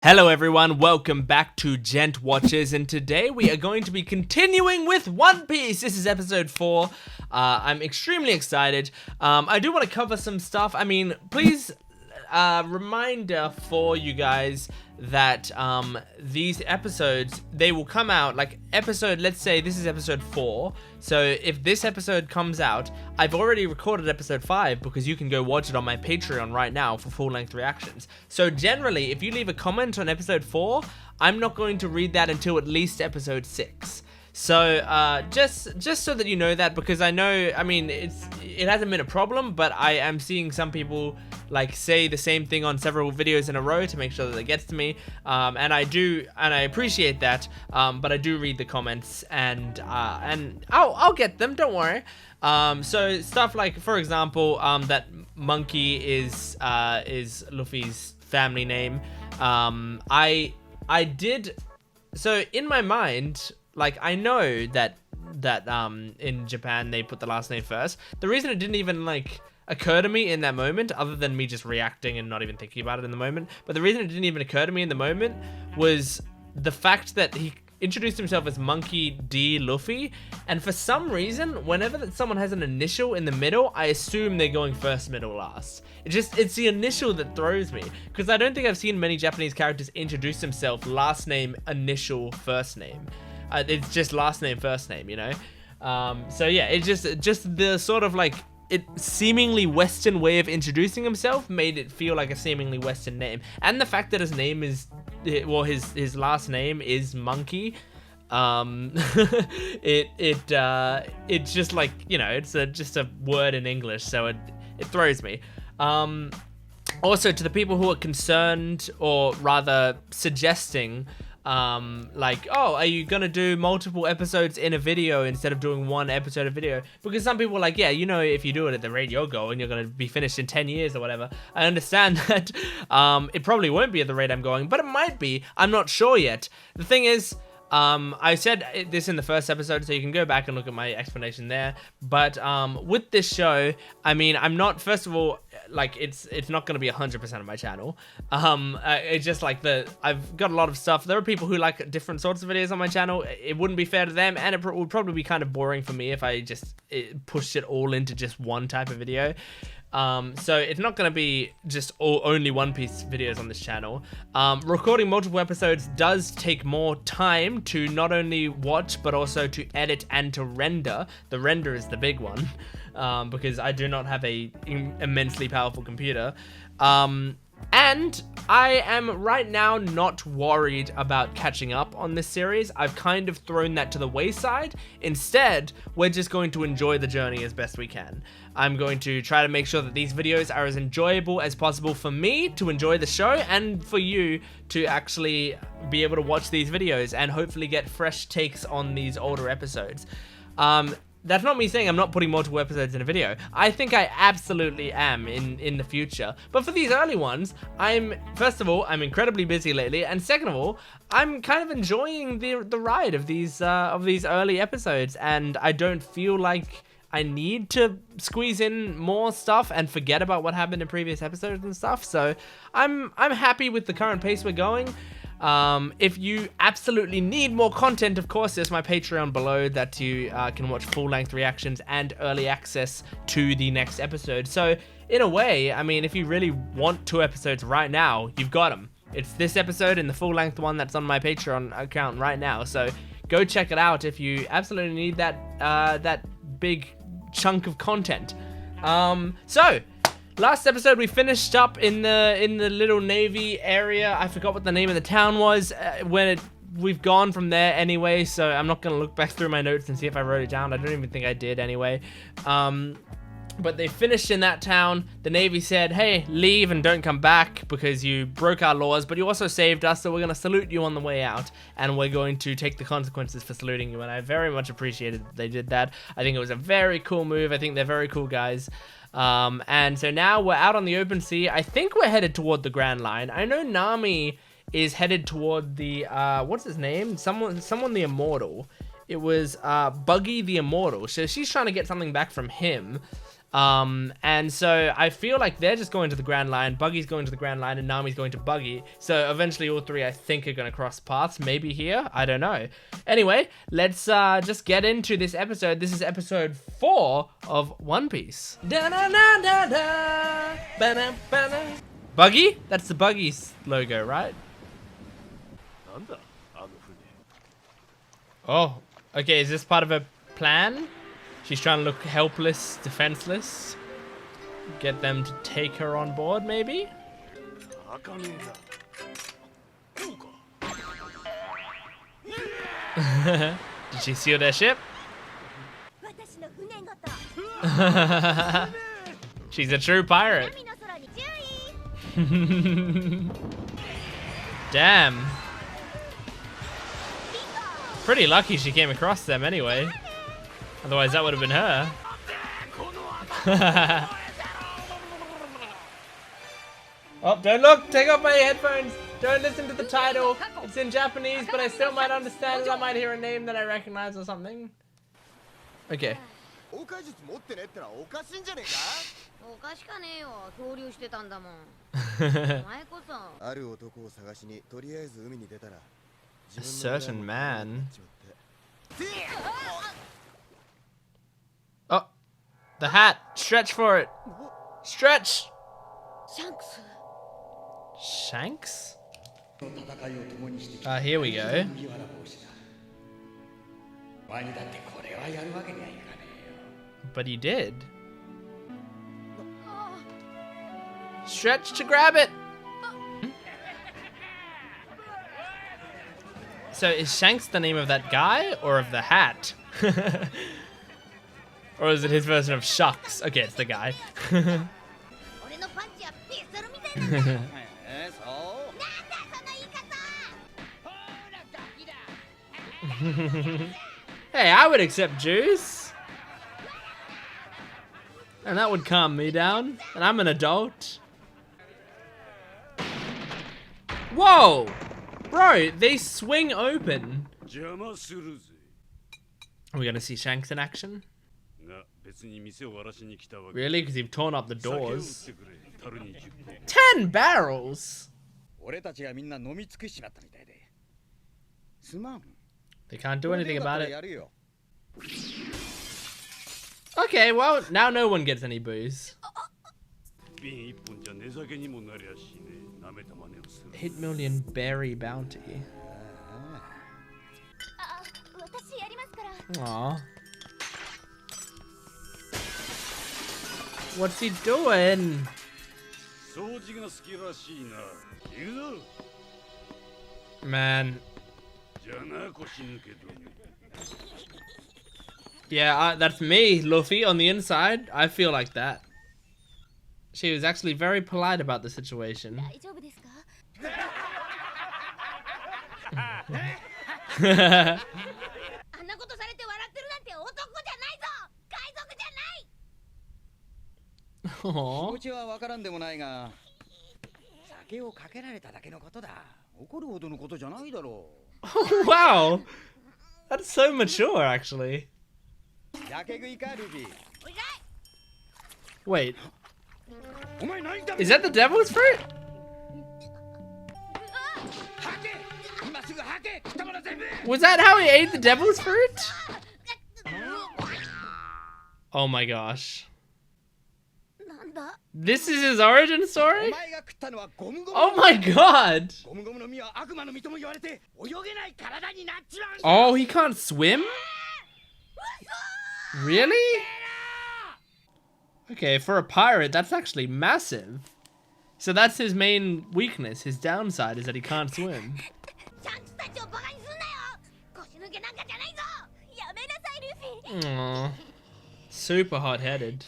Hello everyone, welcome back to Jent Watches, and today we are going to be continuing with One Piece. This is episode 4. I'm extremely excited. I do want to cover some stuff. I mean, please, reminder for you guys that these episodes, they will come out, like let's say this is episode 4. So if this episode comes out, I've already recorded episode 5 because you can go watch it on my Patreon right now for full-length reactions. So generally, if you leave a comment on episode 4, I'm not going to read that until at least episode 6. So just so that you know that, because I know, I mean, it hasn't been a problem, but I am seeing some people like say the same thing on several videos in a row to make sure that it gets to me, and I appreciate that, but I do read the comments, and I'll get them, don't worry. So stuff like, for example, that monkey is Luffy's family name. I did, so in my mind, like, I know that in Japan they put the last name first. The reason it didn't even like occur to me in that moment, other than me just reacting and not even thinking about it in the moment, but the reason it didn't even occur to me in the moment was the fact that he introduced himself as Monkey D. Luffy, and for some reason, whenever that someone has an initial in the middle, I assume they're going first, middle, last. It's the initial that throws me, because I don't think I've seen many Japanese characters introduce themselves last name, initial, first name. It's just last name, first name, you know? So yeah, it's just the sort of like, it seemingly Western way of introducing himself made it feel like a seemingly Western name. And the fact that his name is, well, his last name is Monkey, it's just like, you know, it's just a word in English, so it throws me. Also, to the people who are concerned, or rather suggesting, like, oh, are you gonna do multiple episodes in a video instead of doing one episode of video? Because some people are like, yeah, you know, if you do it at the rate you're going, you're gonna be finished in 10 years or whatever. I understand that. It probably won't be at the rate I'm going, but it might be. I'm not sure yet. The thing is, I said this in the first episode, so you can go back and look at my explanation there. But with this show, I mean, I'm not, first of all, like, it's not going to be 100% of my channel. It's just like I've got a lot of stuff. There are people who like different sorts of videos on my channel. It wouldn't be fair to them, and it would probably be kind of boring for me if I just pushed it all into just one type of video. So it's not going to be just only One Piece videos on this channel. Recording multiple episodes does take more time to not only watch, but also to edit and to render. The render is the big one, because I do not have a immensely powerful computer. And I am right now not worried about catching up on this series. I've kind of thrown that to the wayside. Instead, we're just going to enjoy the journey as best we can. I'm going to try to make sure that these videos are as enjoyable as possible for me to enjoy the show, and for you to actually be able to watch these videos and hopefully get fresh takes on these older episodes. That's not me saying I'm not putting multiple episodes in a video. I think I absolutely am in the future. But for these early ones, first of all, I'm incredibly busy lately, and second of all, I'm kind of enjoying the ride of these early episodes, and I don't feel like I need to squeeze in more stuff and forget about what happened in previous episodes and stuff. So I'm happy with the current pace we're going. If you absolutely need more content, of course, there's my Patreon below that you can watch full-length reactions and early access to the next episode. So in a way, I mean, if you really want 2 episodes right now, you've got them. It's this episode and the full-length one that's on my Patreon account right now. So go check it out if you absolutely need that big chunk of content. So last episode we finished up in the little navy area. I forgot what the name of the town was. We've gone from there anyway, so I'm not gonna look back through my notes and see if I wrote it down. I don't even think I did anyway. But they finished in that town. The Navy said, hey, leave and don't come back because you broke our laws, but you also saved us, so we're going to salute you on the way out, and we're going to take the consequences for saluting you, and I very much appreciated that they did that. I think it was a very cool move. I think they're very cool guys. And so now we're out on the open sea. I think we're headed toward the Grand Line. I know Nami is headed toward the, what's his name? Someone the Immortal It was Buggy the Immortal. So she's trying to get something back from him. And so I feel like they're just going to the Grand Line. Buggy's going to the Grand Line and Nami's going to Buggy. So eventually all three, I think, are going to cross paths. Maybe here. I don't know. Anyway, let's just get into this episode. This is episode 4 of One Piece. Buggy? That's the Buggy's logo, right? Oh, okay. Is this part of a plan? She's trying to look helpless, defenseless. Get them to take her on board, maybe? Did she steal their ship? She's a true pirate. Damn. Pretty lucky she came across them anyway. Otherwise, that would have been her. Oh, don't look! Take off my headphones! Don't listen to the title. It's in Japanese, but I still might understand it. I might hear a name that I recognize or something. Okay. A certain man. Oh, the hat. Stretch for it. Stretch. Shanks. Shanks? Here we go. But he did. Stretch to grab it. So is Shanks the name of that guy or of the hat? Or is it his version of Shucks? Okay, it's the guy. Hey, I would accept juice. And that would calm me down. And I'm an adult. Whoa! Bro, they swing open. Are we gonna see Shanks in action? Really? Because you've torn up the doors. 10 barrels? They can't do anything about it. Okay, well, now no one gets any booze. $8 million berry bounty. Aww. What's he doing? Man. Yeah, that's me, Luffy, on the inside. I feel like that. She was actually very polite about the situation. Oh, wow, that's so mature, actually. Wait, is that the devil's fruit? Was that how he ate the devil's fruit? Oh my gosh. This is his origin story? Oh my god! Oh, he can't swim? Really? Okay, for a pirate, that's actually massive. So that's his main weakness. His downside is that he can't swim. Aww. Super hot-headed.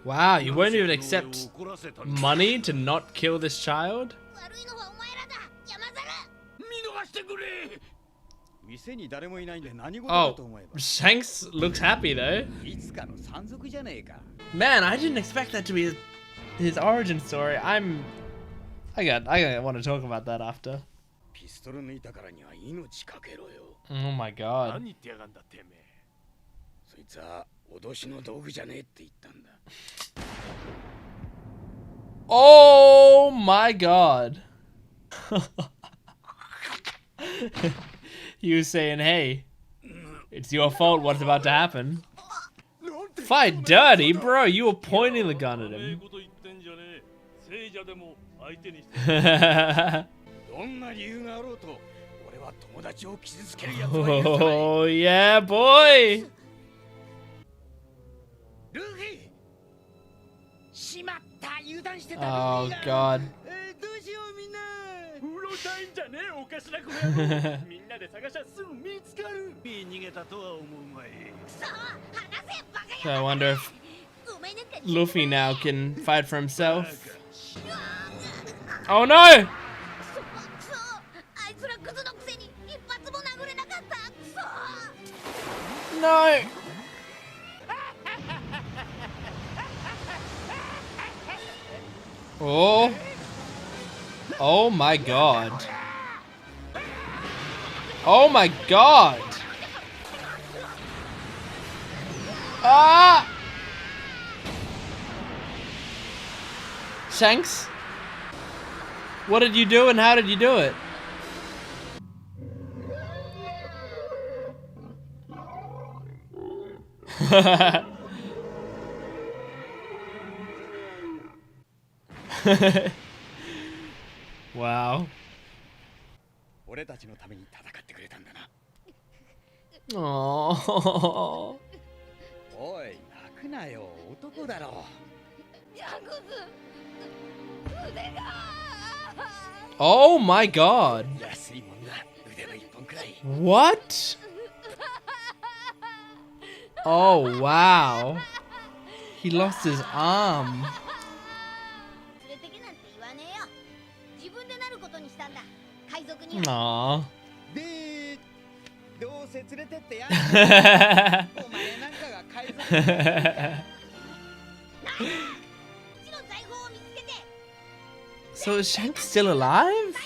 Wow, you won't even accept money to not kill this child? Oh, Shanks looks happy though. Man, I didn't expect that to be his origin story. I want to talk about that after. Oh my god. Oh my god. He was saying, hey, it's your fault what's about to happen. Fight dirty, bro. You were pointing the gun at him. Oh yeah, boy. Oh god. So I wonder if Luffy now can fight for himself. Oh no! No! Oh! Oh my god! Oh my god! Ah! Shanks? What did you do and how did you do it? Wow. Oh. Oh my god. What? Oh wow. He lost his arm. Aww. So is Shanks still alive?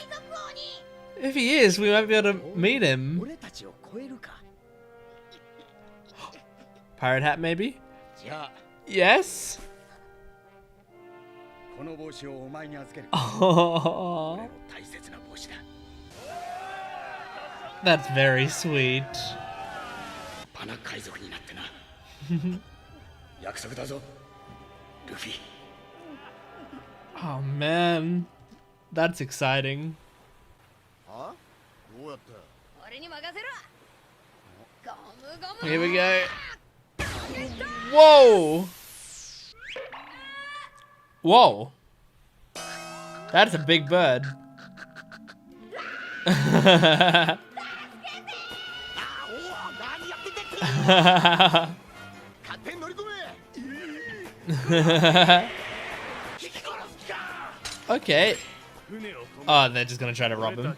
If he is, we might be able to meet him. Pirate hat, maybe? Yes? Oh. That's very sweet. Oh man, that's exciting. Here we go. Whoa! Whoa! That's a big bird. Okay. Oh, they're just gonna try to rob him.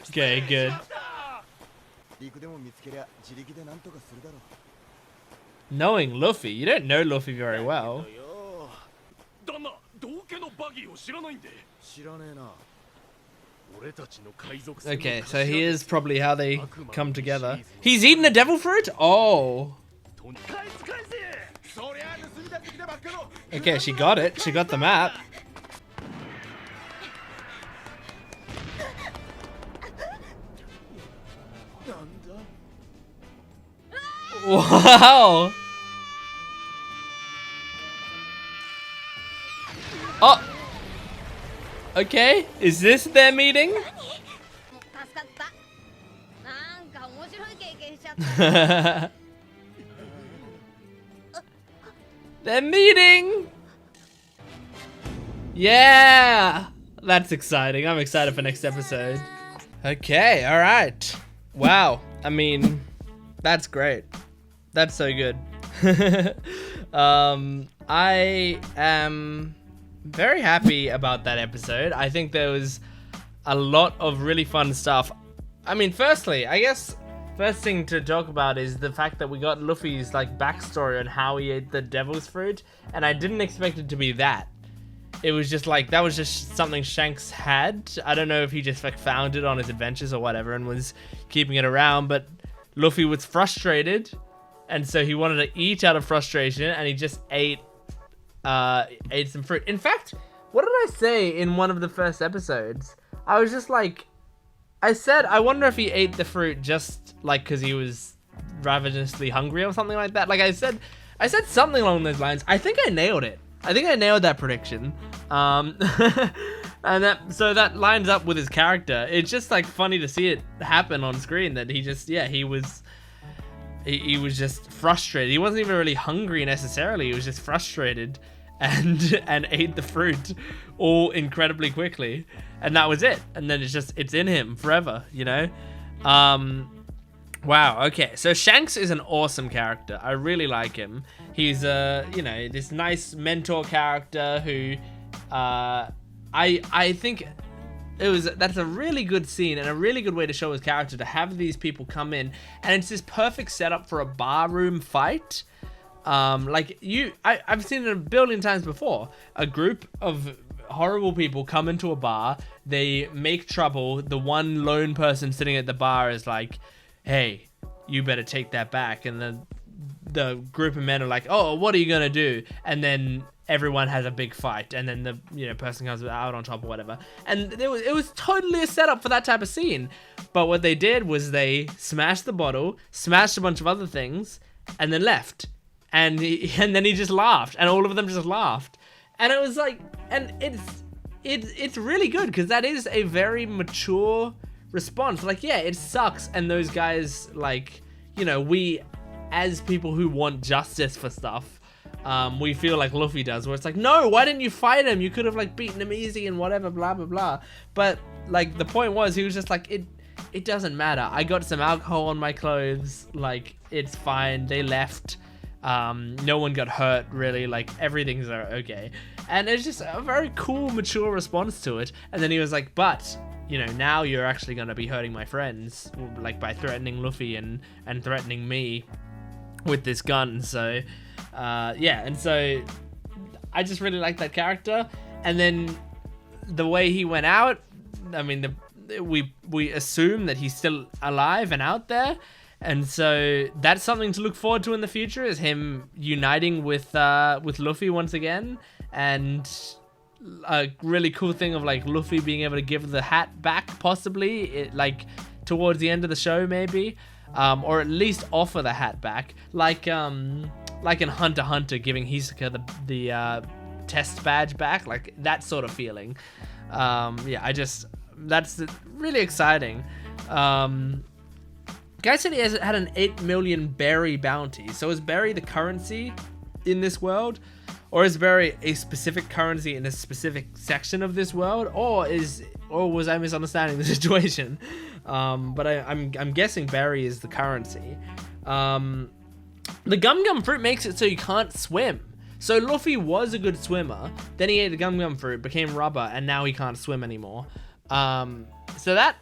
Okay, good. Knowing Luffy, you don't know Luffy very well. Okay, so here's probably how they come together. He's eating the devil fruit? Oh. Okay, she got it. She got the map. Wow. Oh. Okay, is this their meeting? They're meeting! Yeah! That's exciting. I'm excited for next episode. Okay, alright. Wow. I mean, that's great. That's so good. I am very happy about that episode. I think there was a lot of really fun stuff. I mean, firstly, I guess first thing to talk about is the fact that we got Luffy's like backstory on how he ate the devil's fruit, and I didn't expect it to be that. It was just like, that was just something Shanks had. I don't know if he just like found it on his adventures or whatever and was keeping it around, but Luffy was frustrated, and so he wanted to eat out of frustration, and he just ate some fruit. In fact, what did I say in one of the first episodes? I was just like, I said, I wonder if he ate the fruit just like because he was ravenously hungry or something like that. Like I said something along those lines. I think I nailed it. I think I nailed that prediction. And that lines up with his character. It's just like funny to see it happen on screen that he just, he was just frustrated. He wasn't even really hungry necessarily. He was just frustrated and ate the fruit all incredibly quickly. And that was it. And then it's in him forever, you know? Wow, okay. So Shanks is an awesome character. I really like him. He's this nice mentor character who I think that's a really good scene and a really good way to show his character, to have these people come in, and it's this perfect setup for a barroom fight. I've seen it a billion times before. A group of horrible people come into a bar, they make trouble, the one lone person sitting at the bar is like, hey, you better take that back, and then the group of men are like, oh, what are you gonna do? And then everyone has a big fight, and then the person comes out on top or whatever. And it was totally a setup for that type of scene. But what they did was they smashed the bottle, smashed a bunch of other things, and then left. And then he just laughed, and all of them just laughed. And it was like, and it's really good, because that is a very mature response. Like, yeah, it sucks, and those guys, like, we as people who want justice for stuff, we feel like Luffy does, where it's like, no, why didn't you fight him? You could have like beaten him easy and whatever, blah blah blah. But like the point was, he was just like, it doesn't matter. I got some alcohol on my clothes, like it's fine. They left. No one got hurt really. Like everything's okay. And it's just a very cool, mature response to it. And then he was like, but now you're actually gonna be hurting my friends, like by threatening Luffy and threatening me with this gun. So and so I just really like that character. And then the way he went out, I mean, we assume that he's still alive and out there, and so that's something to look forward to in the future, is him uniting with Luffy once again. And a really cool thing of like Luffy being able to give the hat back, possibly like towards the end of the show, maybe, or at least offer the hat back, like in Hunter x Hunter giving Hisoka the test badge back, like that sort of feeling. That's really exciting. Guy said he had an 8 million berry bounty. So is berry the currency in this world? Or is berry a specific currency in a specific section of this world? Or was I misunderstanding the situation? But I'm guessing berry is the currency. The gum fruit makes it so you can't swim. So Luffy was a good swimmer, then he ate the gum fruit, became rubber, and now he can't swim anymore. So that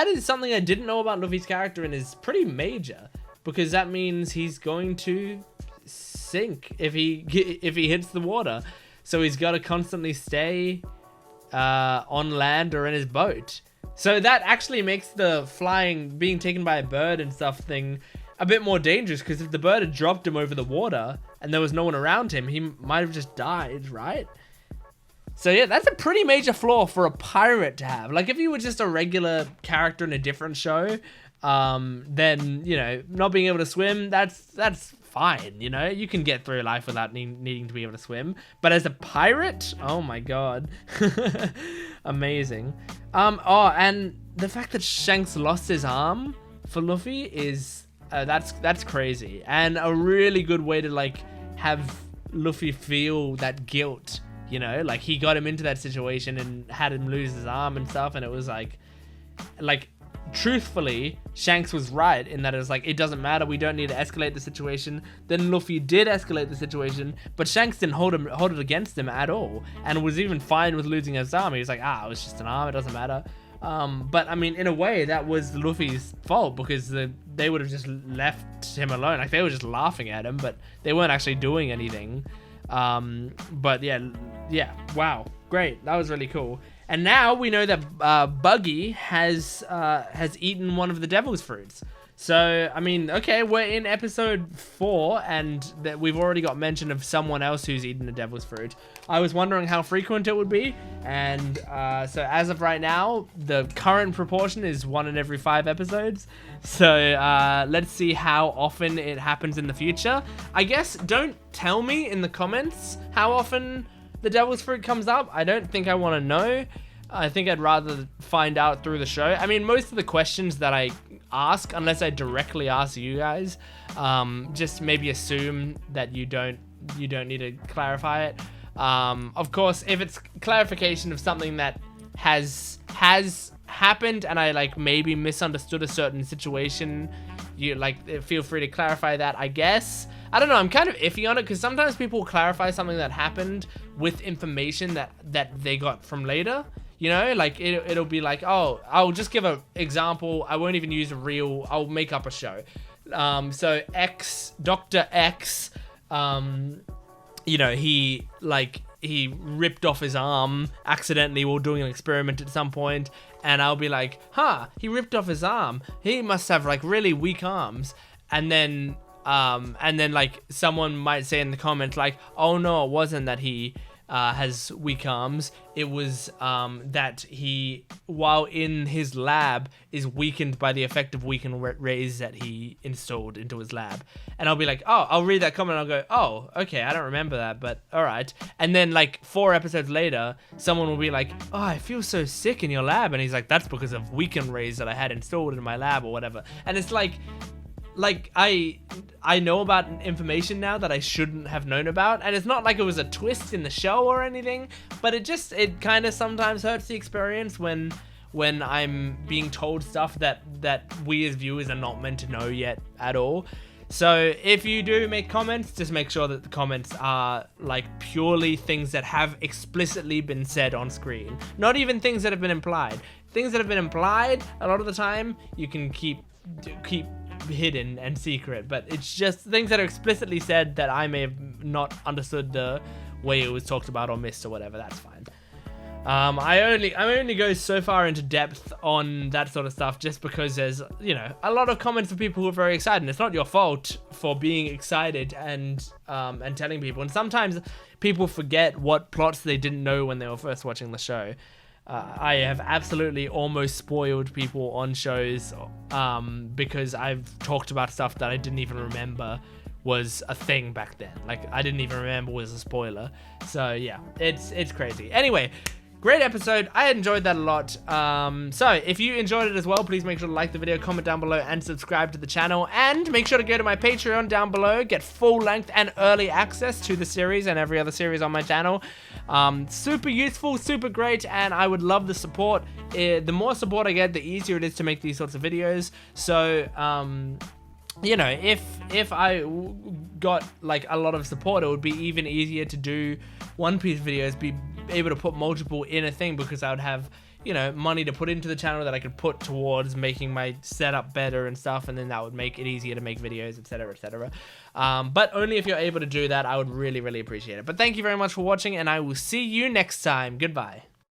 is something I didn't know about Luffy's character, and is pretty major, because that means he's going to sink if he hits the water. So he's got to constantly stay on land or in his boat. So that actually makes the flying, being taken by a bird and stuff thing a bit more dangerous, because if the bird had dropped him over the water and there was no one around him, he might have just died, right? So yeah, that's a pretty major flaw for a pirate to have. Like if you were just a regular character in a different show, then, not being able to swim, that's fine, you can get through life without needing to be able to swim. But as a pirate, oh my god. Amazing. And the fact that Shanks lost his arm for Luffy is that's crazy, and a really good way to like have Luffy feel that guilt, like he got him into that situation and had him lose his arm and stuff, and it was like truthfully, Shanks was right in that it was like, it doesn't matter, we don't need to escalate the situation. Then Luffy did escalate the situation, but Shanks didn't hold it against him at all, and was even fine with losing his arm. He was like, it was just an arm, it doesn't matter. But I mean, in a way, that was Luffy's fault, because they would have just left him alone. Like, they were just laughing at him, but they weren't actually doing anything. But yeah, wow, great, that was really cool. And now we know that Buggy has eaten one of the devil's fruits. So, I mean, okay, we're in episode 4, and that we've already got mention of someone else who's eaten the devil's fruit. I was wondering how frequent it would be, and so as of right now, the current proportion is 1 in every 5 episodes. So, let's see how often it happens in the future. I guess don't tell me in the comments how often the devil's fruit comes up. I don't think I want to know. I think I'd rather find out through the show. I mean, most of the questions that I ask, unless I directly ask you guys, just maybe assume that you don't need to clarify it. Of course, if it's clarification of something that has happened and I like maybe misunderstood a certain situation, you like feel free to clarify that, I guess. I don't know, I'm kind of iffy on it, because sometimes people will clarify something that happened with information that they got from later. You know, like it'll be like, oh, I'll just give an example. I won't even use a real, I'll make up a show. So Dr. X, you know, he ripped off his arm accidentally while doing an experiment at some point. And I'll be like, he ripped off his arm. He must have like really weak arms. And then like someone might say in the comments like, oh no, it wasn't that he has weak arms. It was that he, while in his lab, is weakened by the effect of weakened rays that he installed into his lab. And I'll be like, oh, I'll read that comment and I'll go, oh, okay, I don't remember that, but all right. And then like 4 episodes later, someone will be like, oh, I feel so sick in your lab. And he's like, that's because of weakened rays that I had installed in my lab or whatever. And it's like I know about information now that I shouldn't have known about, and it's not like it was a twist in the show or anything, but it kind of sometimes hurts the experience when I'm being told stuff that we as viewers are not meant to know yet at all. So if you do make comments, just make sure that the comments are like purely things that have explicitly been said on screen, not even things that have been implied. Things that have been implied, a lot of the time you can keep hidden and secret, but it's just things that are explicitly said that I may have not understood the way it was talked about or missed or whatever. That's fine. I only go so far into depth on that sort of stuff just because there's, you know, a lot of comments of people who are very excited, and it's not your fault for being excited and telling people. And sometimes people forget what plots they didn't know when they were first watching the show. I have absolutely almost spoiled people on shows because I've talked about stuff that I didn't even remember was a thing back then. Like, I didn't even remember was a spoiler. So yeah, it's crazy. Anyway, great episode. I enjoyed that a lot. So if you enjoyed it as well, please make sure to like the video, comment down below, and subscribe to the channel. And make sure to go to my Patreon down below, get full length and early access to the series and every other series on my channel. Super useful, super great, and I would love the support. The more support I get, the easier it is to make these sorts of videos. So you know, if I got like a lot of support, it would be even easier to do One Piece videos, be able to put multiple in a thing, because I would have, you know, money to put into the channel that I could put towards making my setup better and stuff, and then that would make it easier to make videos, etc, etc. But only if you're able to do that, I would really, really appreciate it. But thank you very much for watching, and I will see you next time. Goodbye.